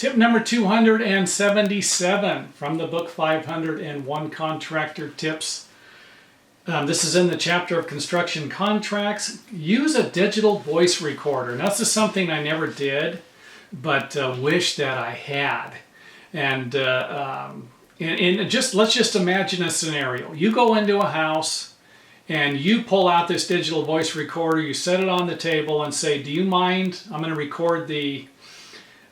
Tip number 277 from the book 501 Contractor Tips. This is in the chapter of construction contracts. Use a digital voice recorder. Now, this is something I never did, but wish that I had. And let's just imagine a scenario. You go into a house and you pull out this digital voice recorder, you set it on the table and say, do you mind? I'm going to record the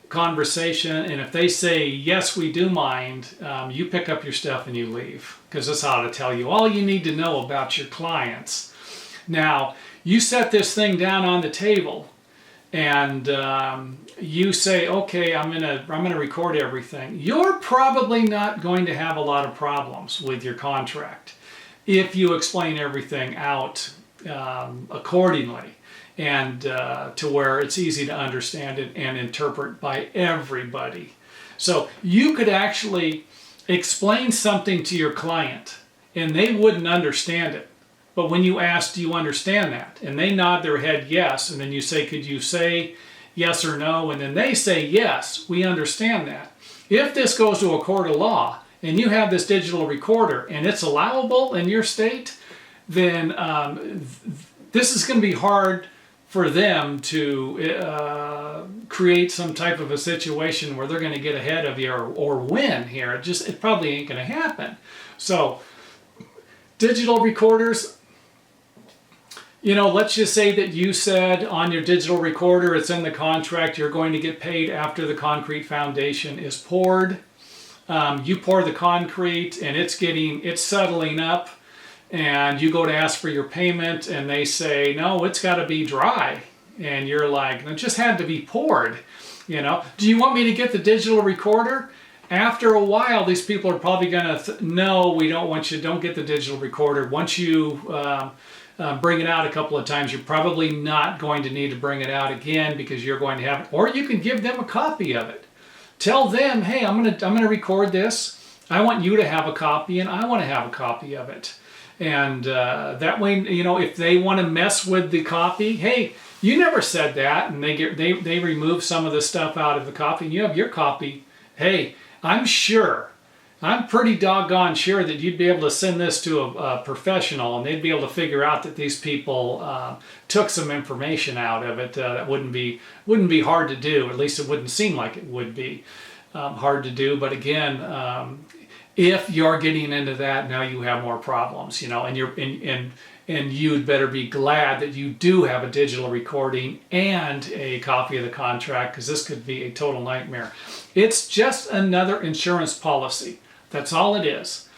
conversation, and if they say yes, we do mind, you pick up your stuff and you leave, because this ought to tell you all you need to know about your clients. Now, you set this thing down on the table and you say, okay, I'm gonna record everything. You're probably not going to have a lot of problems with your contract if you explain everything out accordingly, and to where it's easy to understand it and interpret by everybody. So you could actually explain something to your client and they wouldn't understand it. But when you ask, do you understand that? And they nod their head yes, and then you say, could you say yes or no? And then they say, yes, we understand that. If this goes to a court of law and you have this digital recorder and it's allowable in your state, then this is going to be hard for them to create some type of a situation where they're going to get ahead of you or win here. It probably ain't going to happen. So digital recorders, let's just say that you said on your digital recorder, it's in the contract, you're going to get paid after the concrete foundation is poured. You pour the concrete and it's settling up, and you go to ask for your payment and they say, no, it's got to be dry. And you're like, it just had to be poured. Do you want me to get the digital recorder? After a while, these people are probably going to, no, we don't want you, don't get the digital recorder. Once you bring it out a couple of times, you're probably not going to need to bring it out again, because you're going to have it. Or you can give them a copy of it. Tell them, hey, I'm gonna record this. I want you to have a copy and I want to have a copy of it. And that way, if they want to mess with the copy, hey, you never said that, and they remove some of the stuff out of the copy, and you have your copy. Hey, I'm pretty doggone sure that you'd be able to send this to a professional, and they'd be able to figure out that these people took some information out of it. That wouldn't be hard to do. At least it wouldn't seem like it would be hard to do. But again, if you're getting into that, now you have more problems, and you'd better be glad that you do have a digital recording and a copy of the contract, because this could be a total nightmare. It's just another insurance policy. That's all it is.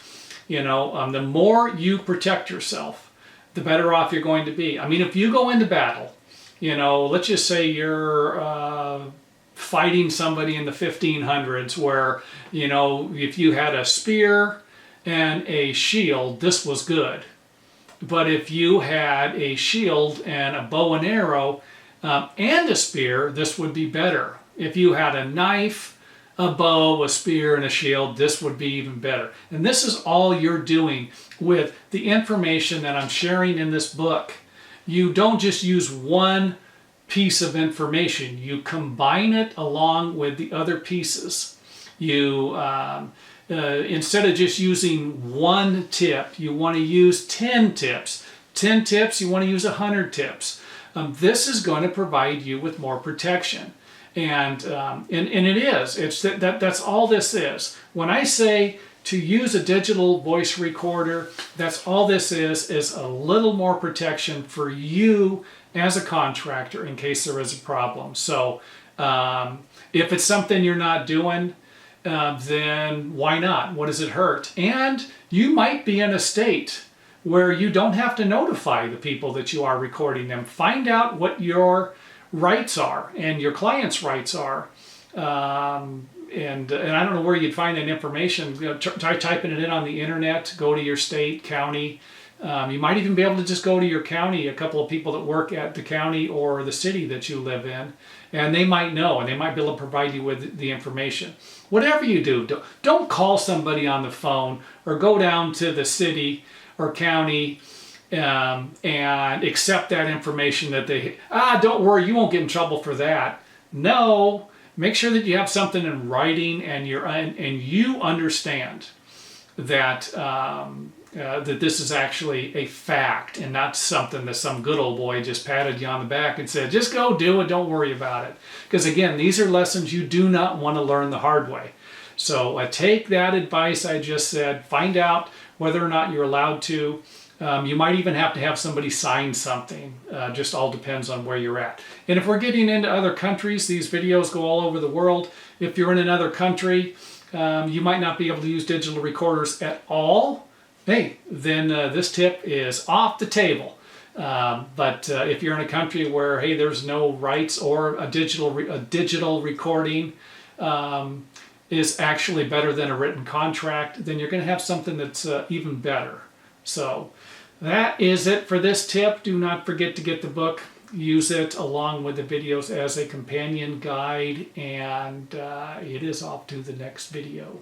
The more you protect yourself, the better off you're going to be. I mean, if you go into battle, let's just say you're fighting somebody in the 1500s where, if you had a spear and a shield, this was good. But if you had a shield and a bow and arrow and a spear, this would be better. If you had a knife, a bow, a spear, and a shield, this would be even better. And this is all you're doing with the information that I'm sharing in this book. You don't just use one piece of information. You combine it along with the other pieces. You instead of just using one tip, you want to use 10 tips. 10 tips, you want to use 100 tips. This is going to provide you with more protection. And it is. That's all this is. When I say to use a digital voice recorder, that's all this is a little more protection for you as a contractor in case there is a problem. So if it's something you're not doing, then why not? What does it hurt? And you might be in a state where you don't have to notify the people that you are recording them. Find out what your rights are and your client's rights are. And I don't know where you'd find that information. Try typing it in on the internet. Go to your state, county. You might even be able to just go to your county, a couple of people that work at the county or the city that you live in, and they might know, and they might be able to provide you with the information. Whatever you do, don't call somebody on the phone or go down to the city or county and accept that information that don't worry, you won't get in trouble for that. No, make sure that you have something in writing and you understand that that this is actually a fact and not something that some good old boy just patted you on the back and said, just go do it, don't worry about it. Because again, these are lessons you do not want to learn the hard way. So take that advice I just said, find out whether or not you're allowed to. You might even have to have somebody sign something. Just all depends on where you're at. And if we're getting into other countries, these videos go all over the world. If you're in another country, you might not be able to use digital recorders at all. Hey, then this tip is off the table. But if you're in a country where, hey, there's no rights or a digital recording is actually better than a written contract, then you're going to have something that's even better. So that is it for this tip. Do not forget to get the book. Use it along with the videos as a companion guide, and it is off to the next video.